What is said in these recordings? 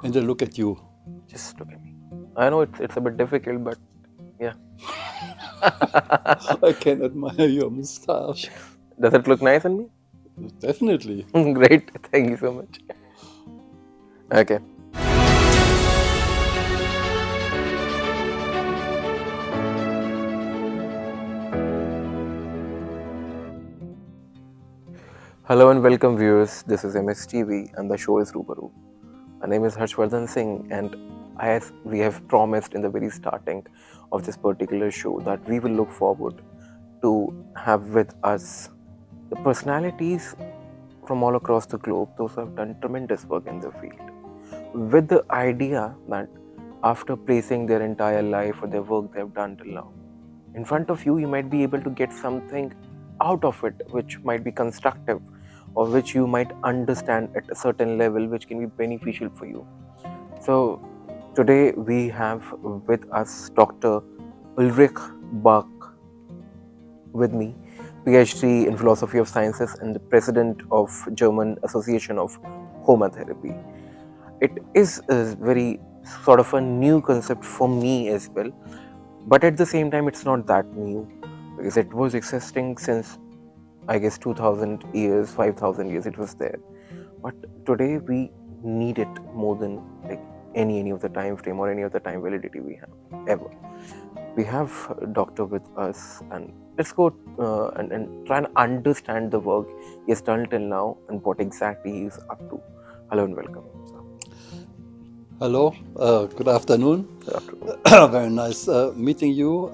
And they look at you. Just look at me. I know it's a bit difficult, but yeah. I can admire your moustache. Does it look nice on me? Definitely. Great. Thank you so much. Okay. Hello and welcome viewers. This is MSTV and the show is Rubaroo. My name is Vardhan Singh, and as we have promised in the very starting of this particular show that we will look forward to have with us the personalities from all across the globe, those who have done tremendous work in the field, with the idea that after placing their entire life or their work they have done till now in front of you, you might be able to get something out of it which might be constructive or which you might understand at a certain level which can be beneficial for you. So today we have with us Dr. Ulrich Berk with me, Ph.D. in Philosophy of Sciences and the President of German Association of Homotherapy. It is a very sort of a new concept for me as well, but at the same time it's not that new because it was existing since I guess 2000 years, 5000 years it was there. But today we need it more than like any of the time frame or any of the time validity we have ever. We have a doctor with us, and let's go and try and understand the work he has done till now and what exactly he is up to. Hello and welcome. Hello. Good afternoon. Good afternoon. Very nice meeting you,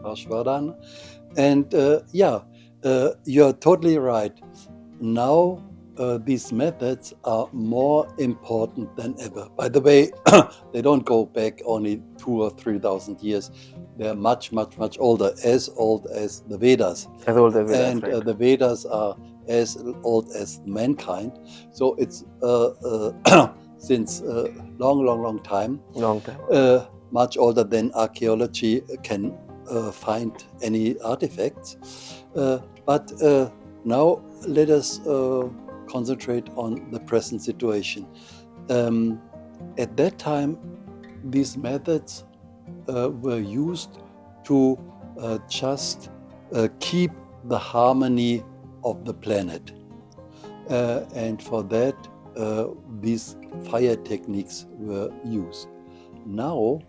Vardhan. And you're totally right. Now these methods are more important than ever. By the way, they don't go back only 2,000 or 3,000 years. They're much, much, much older, as old as the Vedas. As old as Vedas, And right? the Vedas are as old as mankind. So it's since long time. Long time. Much older than archaeology can find any artifacts. But now let us concentrate on the present situation. At that time, these methods were used to just keep the harmony of the planet. And for that, these fire techniques were used. Now,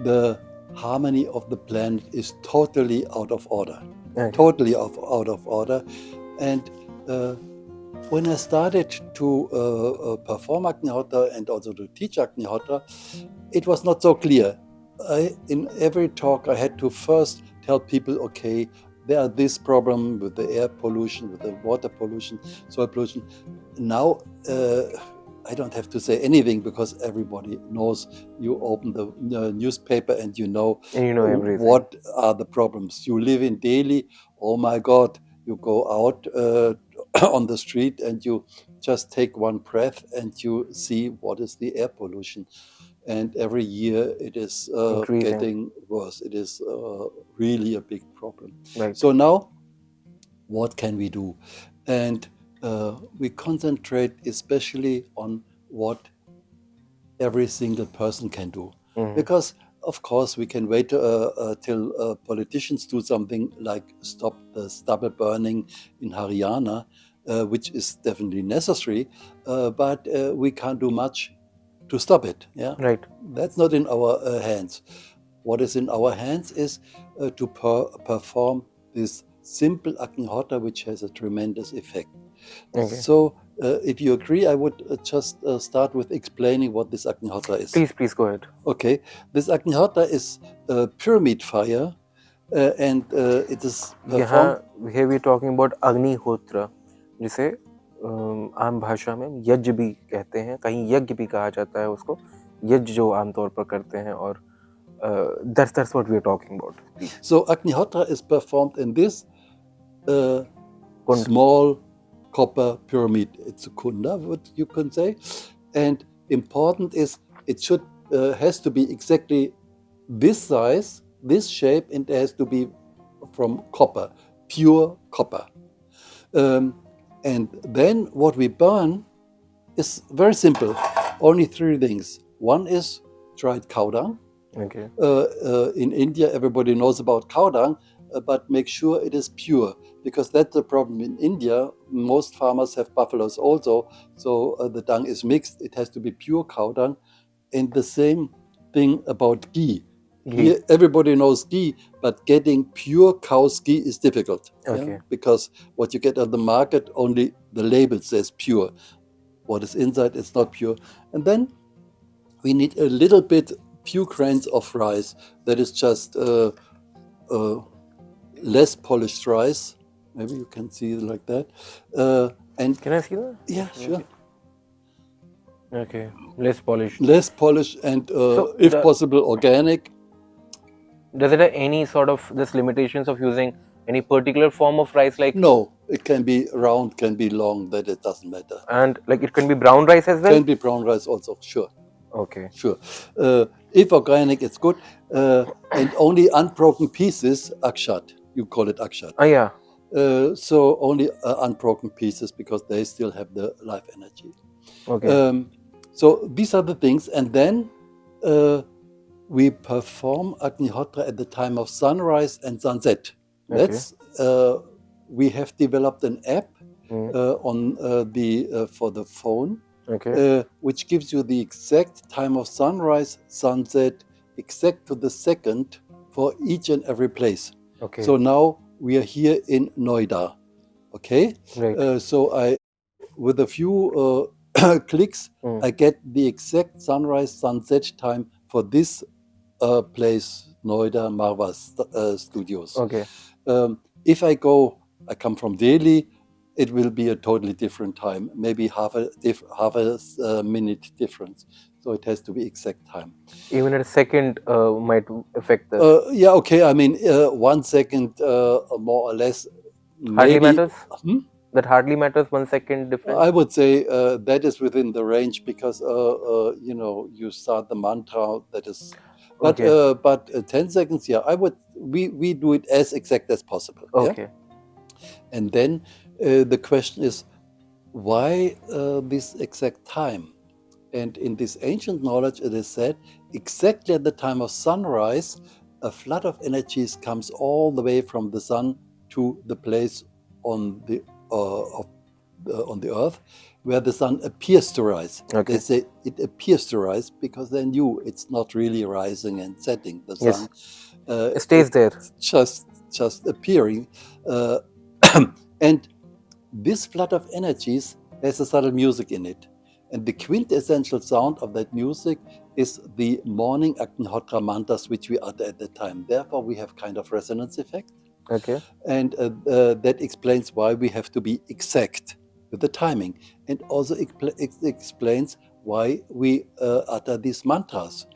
the harmony of the planet is totally out of order. Okay. Totally out of order. And when I started to perform Agnihottra and also to teach Agnihottra, it was not so clear. In every talk, I had to first tell people, okay, there are this problem with the air pollution, with the water pollution, soil pollution. Now, I don't have to say anything because everybody knows. You open the newspaper and you know everything. What are the problems. You live in Delhi, oh my God, you go out on the street and you just take one breath and you see what is the air pollution. And every year it is getting worse. It is really a big problem. Right. So now, what can we do? And we concentrate especially on what every single person can do. Because, of course, we can wait till politicians do something like stop the stubble burning in Haryana, which is definitely necessary, but we can't do much to stop it. Yeah, Right. That's not in our hands. What is in our hands is to perform this simple Agnihottra, which has a tremendous effect. Okay. So, if you agree, I would just start with explaining what this Agnihottra is. Please go ahead. Okay, this Agnihottra is pyramid fire, and it is performed. Here we are talking about अग्निहोत्र, जिसे आम भाषा में यज्ञ भी कहते हैं, कहीं यज्ञ भी कहा जाता है उसको, यज्ञ जो आमतौर पर करते हैं, और that's what we are talking about. So Agnihottra is performed in this small copper pyramid. It's a kunda, what you can say. And important is it should has to be exactly this size, this shape, and it has to be from copper, pure copper. And then what we burn is very simple. only three things. One is dried cow dung. Okay. In India, everybody knows about cow dung, but make sure it is pure, because that's the problem in India. Most farmers have buffaloes also, so the dung is mixed. It has to be pure cow dung. And the same thing about ghee. Ghee. Here, everybody knows ghee, but getting pure cow's ghee is difficult. Okay. Because what you get on the market, only the label says pure. What is inside is not pure. And then we need a little bit, few grains of rice. That is just less polished rice. Maybe you can see it like that. And Can I see that? yeah, sure. Okay. Less polished. Less polished and, if possible, organic. Does it have any sort of this limitations of using any particular form of rice, like? No, it can be round, can be long. That it doesn't matter. And like it can be brown rice as well. Can be brown rice also. Sure. Okay. Sure. If organic, it's good. And only unbroken pieces, akshat. You call it akshat. Oh yeah. So only unbroken pieces, because they still have the life energy. Okay. So these are the things. And then we perform Agnihotra at the time of sunrise and sunset. Okay. That's we have developed an app on for the phone. Okay. Which gives you the exact time of sunrise, sunset, exact to the second for each and every place. Okay. So now we are here in Noida. Okay. Right. So with a few clicks, I get the exact sunrise, sunset time for this place, Noida Marwah Studios. Okay. If I come from Delhi, it will be a totally different time, maybe half a minute difference. So it has to be exact time. Even a second might affect this. Yeah, okay. I mean, 1 second more or less. Hardly maybe, matters? That hardly matters, 1 second difference? I would say that is within the range, because, you start the mantra, that is. But, Okay. but 10 seconds, yeah, we do it as exact as possible. Okay. Yeah? And then the question is, why this exact time? And in this ancient knowledge, it is said, exactly at the time of sunrise, a flood of energies comes all the way from the sun to the place on the earth where the sun appears to rise. Okay. They say it appears to rise because they knew it's not really rising and setting. The sun it stays there, just appearing. And this flood of energies has a subtle music in it. And the quintessential sound of that music is the morning Agnihotra mantras, which we utter at that time. Therefore, we have kind of resonance effect. Okay. And that explains why we have to be exact with the timing. And also explains why we utter these mantras.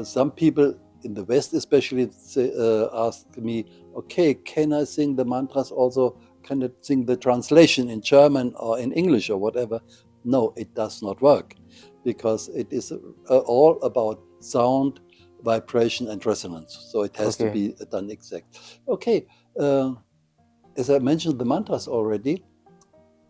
Some people in the West especially ask me, okay, can I sing the mantras also? Can I sing the translation in German or in English or whatever? No, it does not work, because it is all about sound, vibration, and resonance. So it has to be done exact. Okay, as I mentioned the mantras already,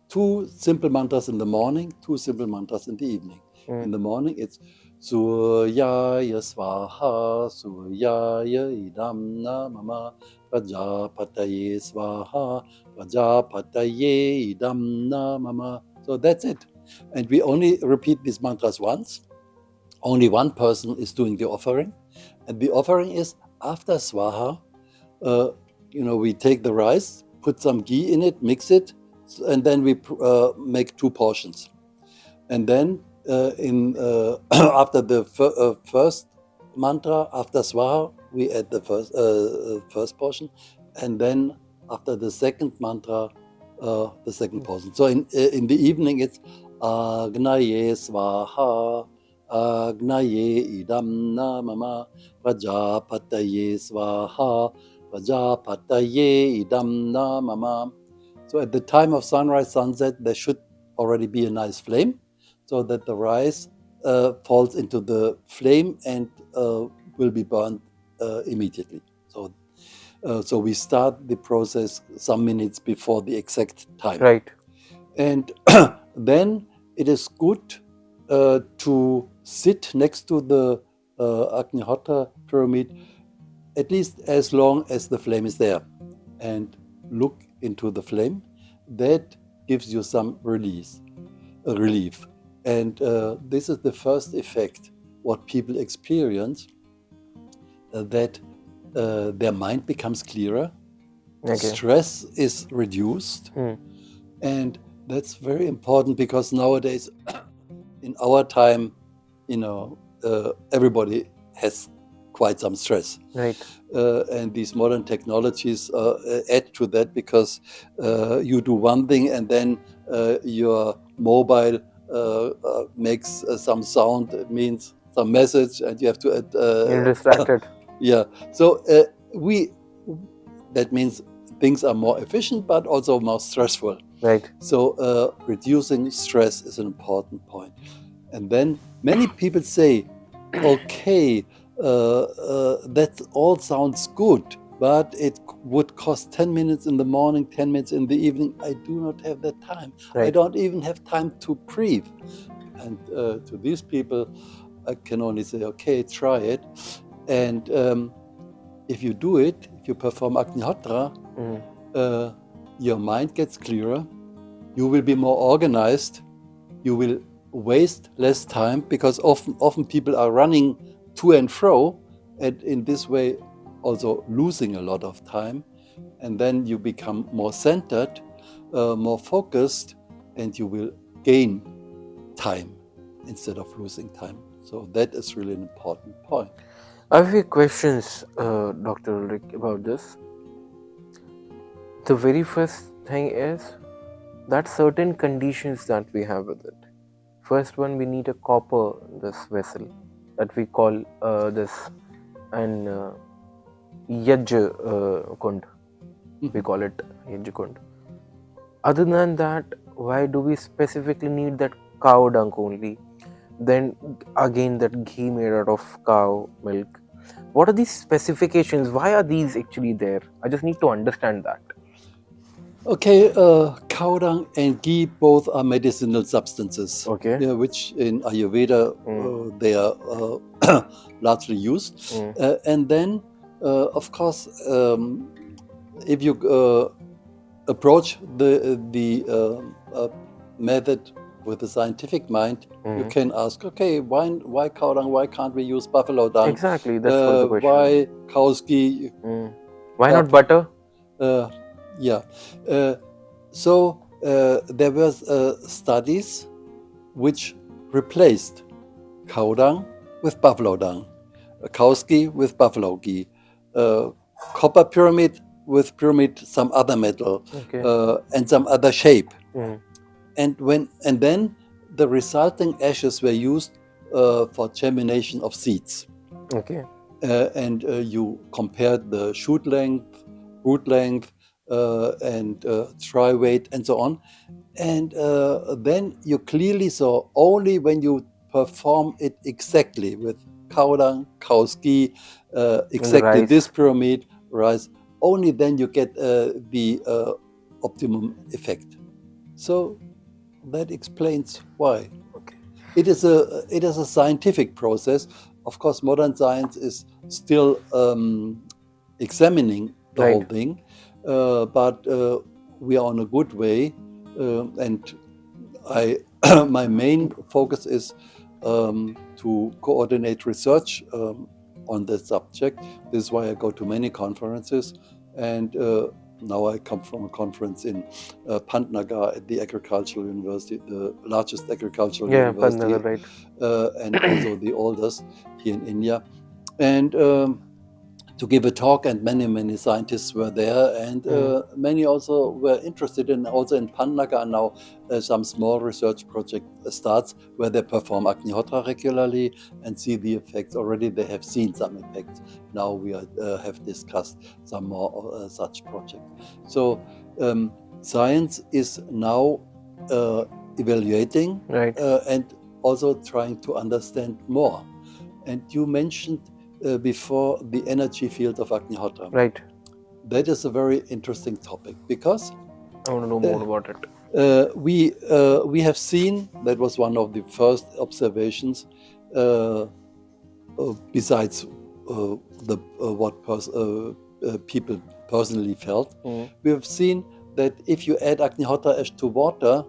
2 simple mantras in the morning, 2 simple mantras in the evening. In the morning, it's Suryaya Swaha, Suryaya Idam Namama, Prajapataye Swaha, Prajapataye Idam Namama. So that's it. And we only repeat these mantras once. Only one person is doing the offering. And the offering is after Swaha, we take the rice, put some ghee in it, mix it, and then we make 2 portions. And then after the first mantra, after Swaha, we add the first portion. And then after the second mantra, the second portion. So in the evening, it's Agnaye Swaha, Agnaye Idam Namama, Prajapataye Swaha, Prajapataye Idam Namama. So at the time of sunrise, sunset, there should already be a nice flame, so that the rice falls into the flame and will be burned immediately. So we start the process some minutes before the exact time. Right. And then it is good to sit next to the Agnihotra pyramid at least as long as the flame is there and look into the flame. That gives you some relief. And this is the first effect what people experience, that their mind becomes clearer, stress is reduced, and that's very important because nowadays, in our time, everybody has quite some stress. Right. And these modern technologies add to that because you do one thing and then your mobile makes some sound, it means some message, and you have to You're distracted. Yeah. So that means things are more efficient, but also more stressful. Right. So reducing stress is an important point. And then many people say, okay, that all sounds good, but it would cost 10 minutes in the morning, 10 minutes in the evening. I do not have that time. Right. I don't even have time to breathe. And to these people, I can only say, okay, try it. And if you do it, if you perform Agnihotra, your mind gets clearer, you will be more organized, you will waste less time, because often people are running to and fro, and in this way also losing a lot of time. And then you become more centered, more focused, and you will gain time instead of losing time. So that is really an important point. I have a few questions, Dr. Ulrich, about this. The very first thing is that certain conditions that we have with it. First one, we need a copper, this vessel that we call this an Yaj Kund. We call it Yaj Kund. Other than that, why do we specifically need that cow dung only? Then again, that ghee made out of cow milk. What are these specifications? Why are these actually there? I just need to understand that. Okay, cow dung and ghee both are medicinal substances, Okay. which in Ayurveda they are largely used. And then, of course, if you approach the method with a scientific mind, you can ask, okay, why cow dung? Why can't we use buffalo dung? Exactly, that's what the question. Why cow's ghee? Why not butter? Yeah. So there were studies which replaced cow dung with buffalo dung, cow's ghee with buffalo ghee, copper pyramid with pyramid some other metal, and some other shape. And then the resulting ashes were used for germination of seeds. Okay. And you compared the shoot length, root length, and dry weight, and so on. And then you clearly saw, only when you perform it exactly with cow dung, cow's ghee, exactly this pyramid, rice, only then you get the optimum effect. So that explains why. Okay. It is a scientific process. Of course, modern science is still examining the whole thing, but we are on a good way. And my main focus is to coordinate research on that subject. This is why I go to many conferences, and now I come from a conference in Pantnagar at the Agricultural University, the largest agricultural university, Pantnagar, right. And also the oldest here in India. And to give a talk, and many scientists were there, and many also were interested in, also in Pantnagar now, some small research project starts where they perform Agnihotra regularly and see the effects. Already they have seen some effects. Now we have discussed some more such projects. So science is now evaluating, and also trying to understand more. And you mentioned before the energy field of Agnihotra. Right. That is a very interesting topic, because I want to know more about it. We have seen, that was one of the first observations, besides what people personally felt. We have seen that if you add Agnihotra ash to water,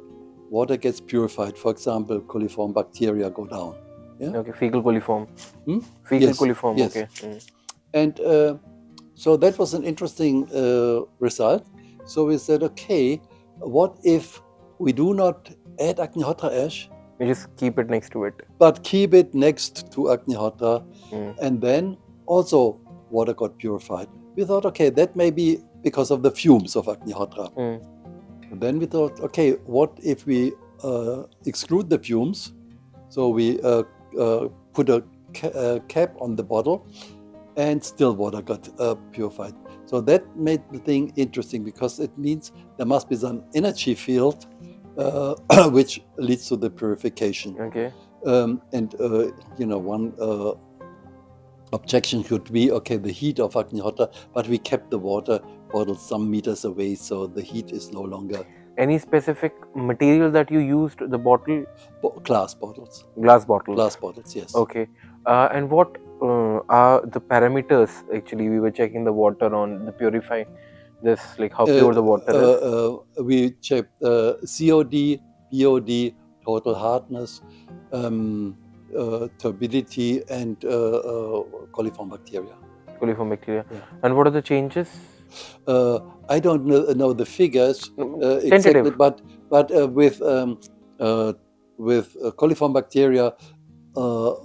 water gets purified. For example, coliform bacteria go down. Yeah? Okay, fecal coliform. Fecal Yes, coliform, yes. okay. And so that was an interesting result. So we said, okay, what if we do not add Agnihotra ash, You just keep it next to it. but keep it next to Agnihotra, and then also water got purified. We thought, okay, that may be because of the fumes of Agnihotra. Then we thought, okay, what if we exclude the fumes? So we put a cap on the bottle, and still water got purified. So that made the thing interesting, because it means there must be some energy field which leads to the purification. Okay. And one objection could be, okay, the heat of Agnihotra, but we kept the water bottle some meters away, so the heat is no longer. Any specific material that you used, the bottle? Glass bottles. Glass bottles. Glass bottles, yes. Okay. And what are the parameters, actually, we were checking the water on, the purify this, like how pure the water is? We checked COD, BOD, total hardness, turbidity, and coliform bacteria. Coliform bacteria. Yeah. And what are the changes? I don't know the figures exactly, but with coliform bacteria,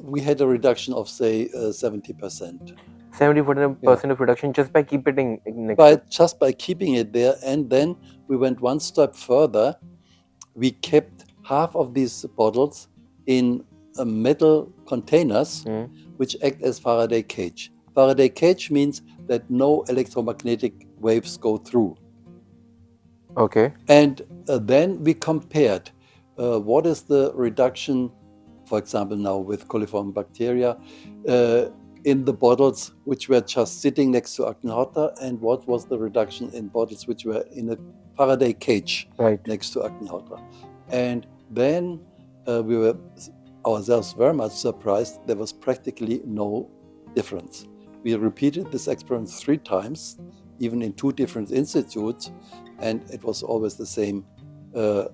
we had a reduction of, say, 70%. 70% of reduction just by keeping it next. Just by keeping it there, and then we went one step further. We kept half of these bottles in metal containers, which act as Faraday cage. Faraday cage means that no electromagnetic waves go through. Okay. And then we compared what is the reduction, for example, now with coliform bacteria, in the bottles which were just sitting next to Agnihotra, and what was the reduction in bottles which were in a Faraday cage next to Agnihotra. And then we were ourselves very much surprised. There was practically no difference. We repeated this experiment 3 times, even in 2 different institutes, and it was always the same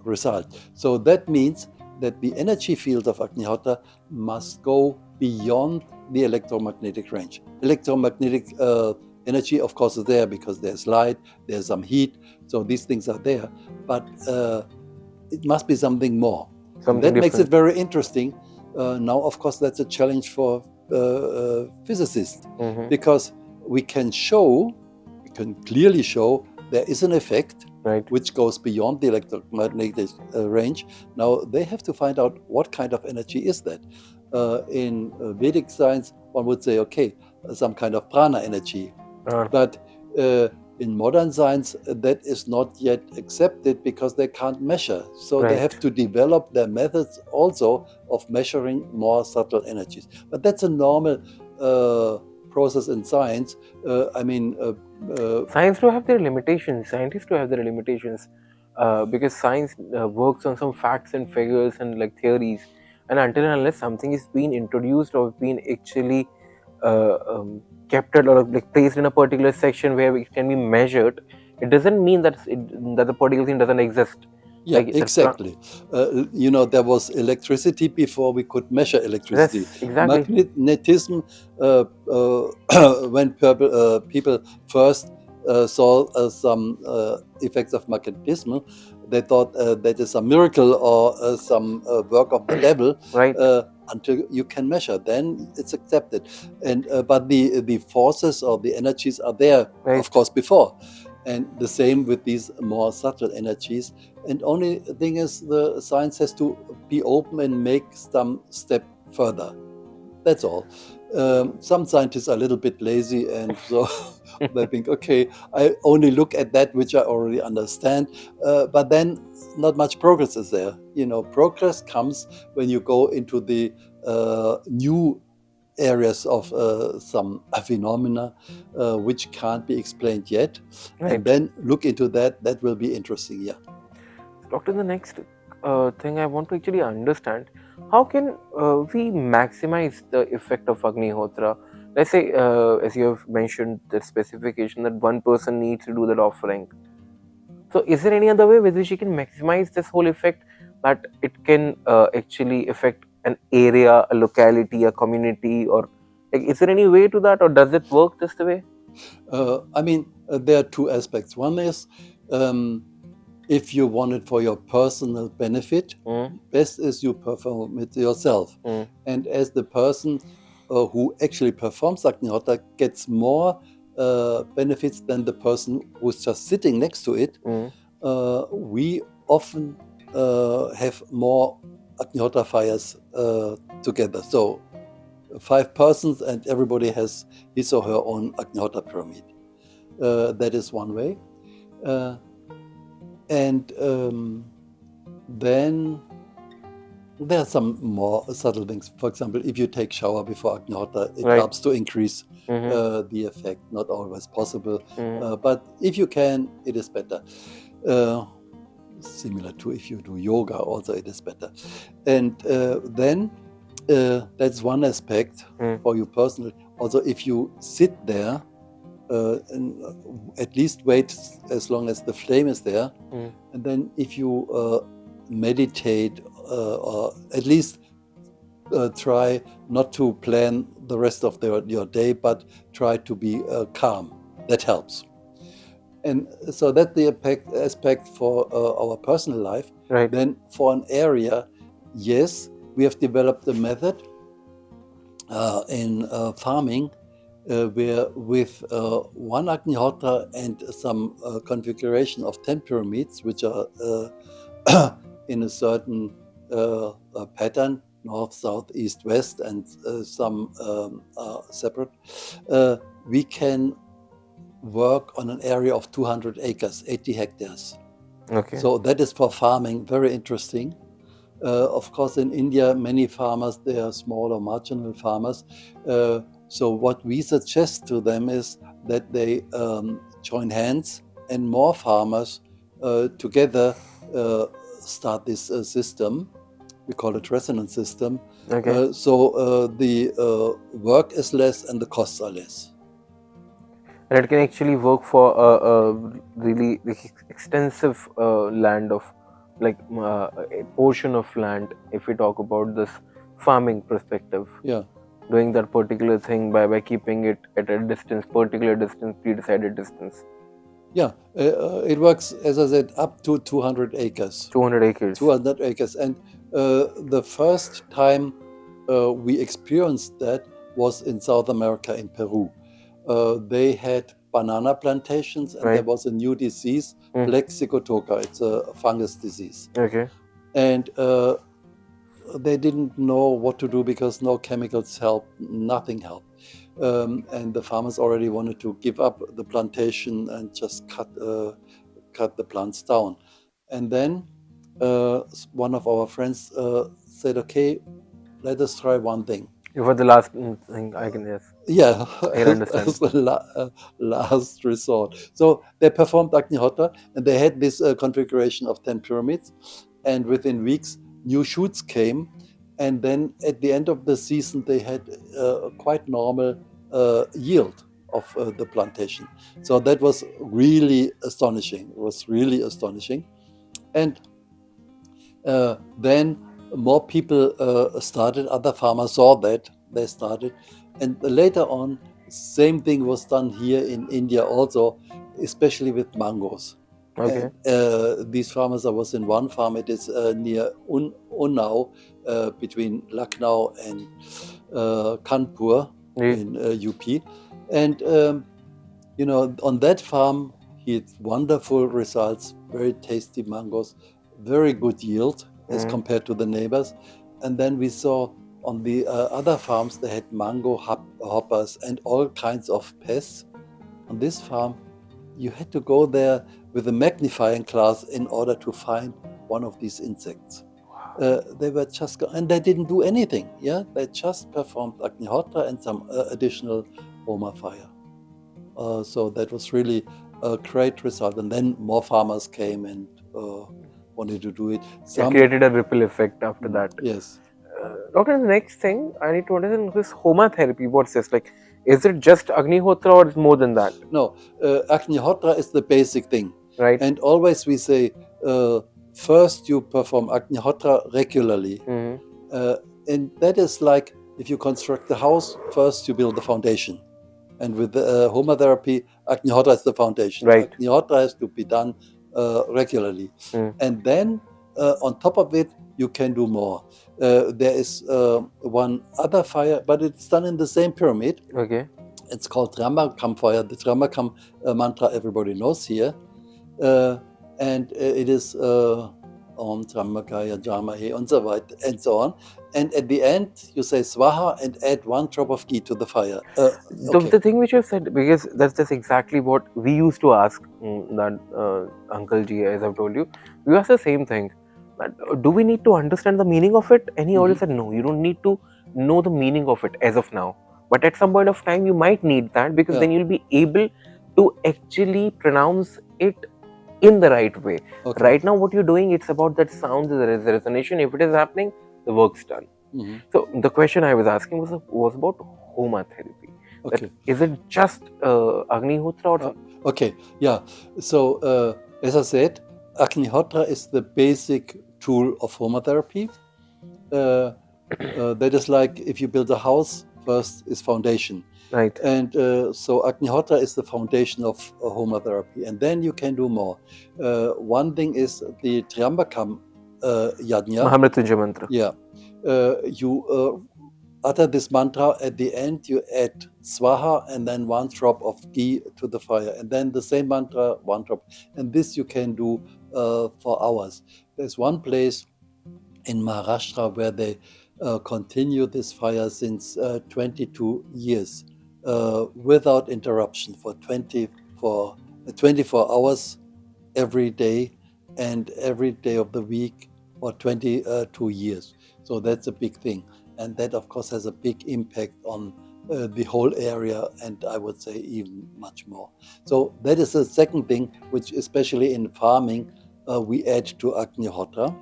result. So that means that the energy field of Agnihotra must go beyond the electromagnetic range. Electromagnetic energy, of course, is there because there's light, there's some heat, so these things are there. But it must be something more. That makes it very interesting. Now, of course, that's a challenge for physicists, because we can clearly show there is an effect which goes beyond the electromagnetic range. Now they have to find out what kind of energy is that. In Vedic science, one would say, okay, some kind of prana energy. But in modern science, that is not yet accepted because they can't measure. So they have to develop their methods also of measuring more subtle energies. But that's a normal process in science. Science do have their limitations. Scientists do have their limitations because science works on some facts and figures and like theories. And until and unless something is being introduced or being actually kept or like placed in a particular section where it can be measured, it doesn't mean that that the particular thing doesn't exist. Yeah, like, exactly. There was electricity before we could measure electricity. Yes, exactly. Magnetism, when people first saw some effects of magnetism, they thought that is a miracle or some work of the devil. Until you can measure, then it's accepted. And but the forces or the energies are there, of course, before. And the same with these more subtle energies. And only thing is, the science has to be open and make some step further. That's all. Some scientists are a little bit lazy, and so they think, okay, I only look at that which I already understand. But then not much progress is there. Progress comes when you go into the new areas of some phenomena which can't be explained yet, and then look into that. That will be interesting. Yeah. Doctor, the next thing I want to actually understand, how can we maximize the effect of Agnihotra? Let's say, as you have mentioned, the specification that one person needs to do that offering. So, is there any other way with which you can maximize this whole effect, that it can actually affect an area, a locality, a community, or like, is there any way to that, or does it work this way? There are two aspects. One is, if you want it for your personal benefit, best is you perform it yourself. And as the person who actually performs Agnihotra gets more benefits than the person who's just sitting next to it, we often have more Agnihotra fires together. So 5 persons and everybody has his or her own Agnihotra pyramid. That is one way. Then there are some more subtle things. For example, if you take shower before Agnihotra, it helps to increase the effect. Not always possible, but if you can, it is better. Similar to if you do yoga, also it is better. And then that's one aspect for you personally. Also, if you sit there, and at least wait as long as the flame is there, and then if you meditate, or at least try not to plan the rest of your day, but try to be calm. That helps. And so that's the aspect for our personal life. Then for an area, yes, we have developed a method in farming where with one Agnihotra and some configuration of 10 pyramids, which are in a certain pattern, north, south, east, west, and some separate, we can work on an area of 200 acres, 80 hectares. So that is for farming very interesting. Of course, in India, many farmers, they are small or marginal farmers. So what we suggest to them is that they join hands and more farmers together start this system. We call it resonance system. So the work is less and the costs are less. And it can actually work for a really extensive land of, like a portion of land, if we talk about this farming perspective. Doing that particular thing by keeping it at a distance, particular distance, pre-decided distance. It works, as I said, up to 200 acres. 200 acres. 200 acres. And the first time we experienced that was in South America, in Peru. They had banana plantations, and there was a new disease, black cicotoca. It's a fungus disease. And they didn't know what to do because no chemicals helped, nothing helped. And the farmers already wanted to give up the plantation and just cut the plants down. And then one of our friends said, okay, let us try one thing. For the last thing, I can, yes. Yeah, I can understand. as the last resort. So they performed Agnihotra, and they had this configuration of 10 pyramids. And within weeks, new shoots came. And then at the end of the season, they had quite normal yield of the plantation. So that was really astonishing. It was really astonishing. And then more people started, other farmers saw that, they started. And later on, same thing was done here in India also, especially with mangoes. And, these farmers, I was in one farm, it is near Unnao, between Lucknow and Kanpur in UP. And, on that farm, he had wonderful results, very tasty mangoes, very good yield as compared to the neighbors. And then we saw on the other farms, they had mango hoppers and all kinds of pests. On this farm, you had to go there with a magnifying glass in order to find one of these insects. They were just, and they didn't do anything. They just performed Agnihotra and some additional Homa fire. So that was really a great result. And then more farmers came and wanted to do it. It created a ripple effect after that. Yes. Doctor, the next thing I need to understand is Homa therapy. What's this? Like, is it just Agnihotra or is more than that? No, Agnihotra is the basic thing. Right. And always we say, first you perform Agnihotra regularly. And that is like if you construct the house, first you build the foundation. And with the Homa therapy, Agnihotra is the foundation. Right. Agnihotra has to be done regularly. And then on top of it, you can do more. There is one other fire, but it's done in the same pyramid. Okay. It's called Ramakam fire. The Ramakam mantra everybody knows here. And it is Om Tramakaya Jamahe and so weiter and so on. And at the end, you say Swaha and add 1 drop of ghee to the fire. The thing which you said, because that's exactly what we used to ask that Uncle Ji, as I've told you. We asked the same thing. That, do we need to understand the meaning of it? And he always said, no, you don't need to know the meaning of it as of now. But at some point of time, you might need that because then you'll be able to actually pronounce it in the right way. Right now, what you're doing, it's about that sound, the resonation. If it is happening, the work's done. So the question I was asking was about Homa therapy. That, is it just Agnihotra or okay, yeah. So as I said, Agnihotra is the basic tool of Homa therapy. That is like if you build a house, first is foundation. Right. And so Agnihotra is the foundation of Homa therapy. And then you can do more. One thing is the Triambakam Yajna. Mahamrityunjay mantra. Yeah. You utter this mantra. At the end, you add Swaha and then 1 drop of ghee to the fire. And then the same mantra, 1 drop. And this you can do for hours. There's one place in Maharashtra where they continue this fire since 22 years without interruption for 24 hours every day and every day of the week for 22 years. So that's a big thing. And that, of course, has a big impact on the whole area, and I would say even much more. So that is the second thing, which especially in farming, we add to Agnihotra.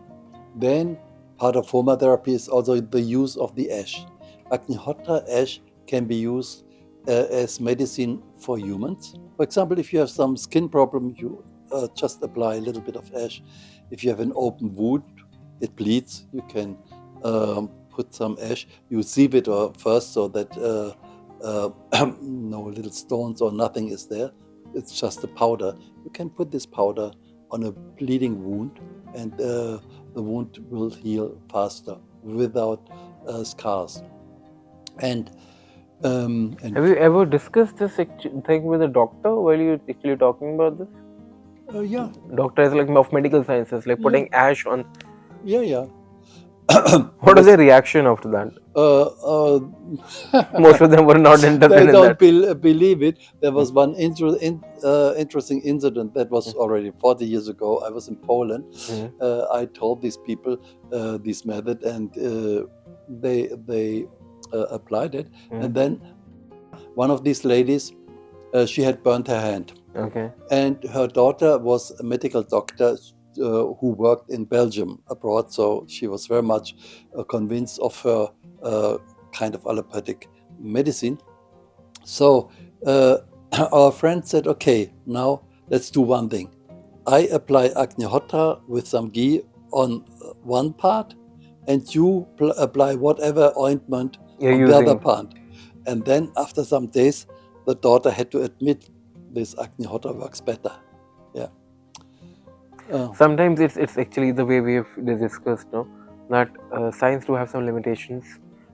Then part of Homa therapy is also the use of the ash. Agnihotra ash can be used as medicine for humans. For example, if you have some skin problem, you just apply a little bit of ash. If you have an open wound, it bleeds, you can put some ash. You sieve it first so that no little stones or nothing is there. It's just a powder. You can put this powder on a bleeding wound, and the wound will heal faster without scars. And have you ever discussed this thing with a doctor while you're actually talking about this? Yeah. Doctor is like of medical sciences, like putting ash on. Yeah. What was their reaction after that? Most of them were not interested in that. They don't believe it. There was one interesting incident that was already 40 years ago. I was in Poland. I told these people this method, and they applied it. And then one of these ladies, she had burnt her hand. Okay. And her daughter was a medical doctor who worked in Belgium abroad, so she was very much convinced of her kind of allopathic medicine. So our friend said, okay, now let's do one thing. I apply Agnihotra with some ghee on one part, and you apply whatever ointment on the other part. And then after some days, the daughter had to admit this Agnihotra works better. Yeah. Sometimes it's actually the way we have discussed, no, that science do have some limitations,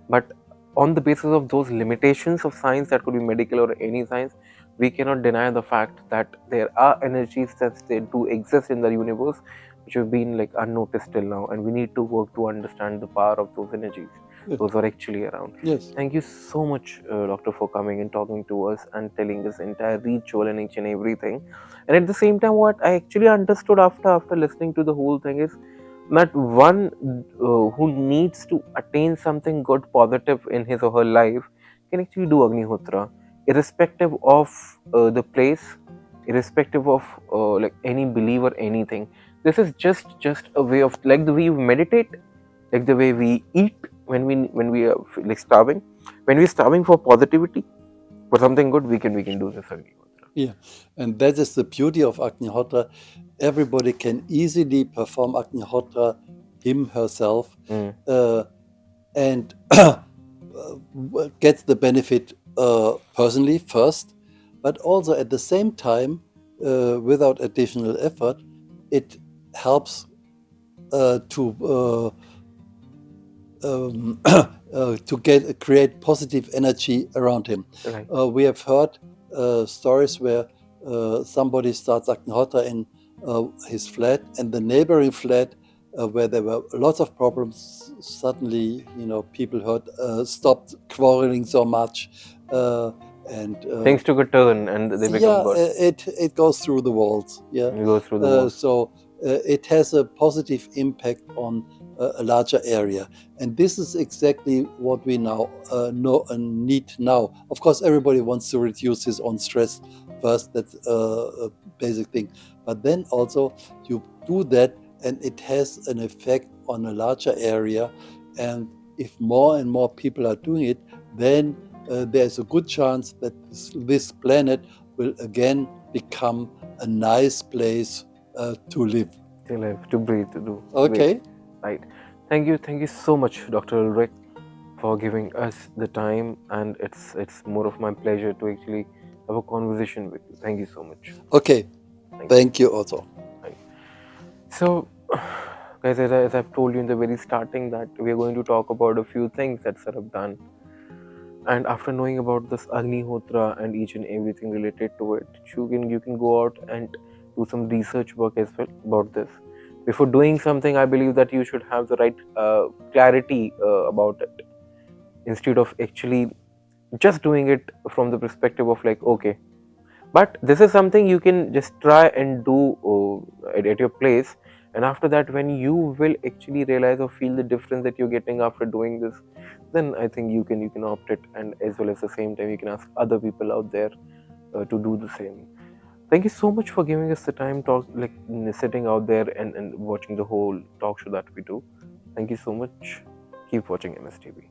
but on the basis of those limitations of science, that could be medical or any science, we cannot deny the fact that there are energies that they do exist in the universe which have been like unnoticed till now, and we need to work to understand the power of those energies. Those are actually around. Yes. Thank you so much, Doctor, for coming and talking to us and telling us entire ritual and each and everything. And at the same time, what I actually understood after listening to the whole thing is that one who needs to attain something good, positive in his or her life can actually do Agnihotra, irrespective of the place, irrespective of like any belief or anything. this is just a way of, like the way we meditate, like the way we eat when we are like starving, when we're starving for positivity, for something good, we can do this Agnihotra. Yeah, and that is the beauty of Agnihotra. Everybody can easily perform Agnihotra, him, herself, and gets the benefit personally first, but also at the same time, without additional effort, it helps to create positive energy around him. Right. We have heard stories where somebody starts Agnihotra in his flat, and the neighboring flat, where there were lots of problems, suddenly, people heard stopped quarreling so much, and Things took a turn and they become yeah, good. it goes through the walls. Yeah, It goes through the walls. so it has a positive impact on a larger area, and this is exactly what we now know and need now. Of course, everybody wants to reduce his own stress first. That's a basic thing, but then also you do that, and it has an effect on a larger area. And if more and more people are doing it, then there's a good chance that this planet will again become a nice place to live. To live, to breathe, to do. Okay. Right. Thank you so much, Dr. Ulrich, for giving us the time, and it's more of my pleasure to actually have a conversation with you. Thank you so much. Okay. Thank you also. Right. So, guys, as I've told you in the very starting, that we are going to talk about a few things that Sir have done. And after knowing about this Agnihotra and each and everything related to it, you can go out and do some research work as well about this. Before doing something, I believe that you should have the right clarity about it, instead of actually just doing it from the perspective of like, okay. But this is something you can just try and do at your place, and after that, when you will actually realize or feel the difference that you're getting after doing this, then I think you can opt it, and as well as the same time you can ask other people out there to do the same. Thank you so much for giving us the time, sitting out there and watching the whole talk show that we do. Thank you so much. Keep watching MSTV.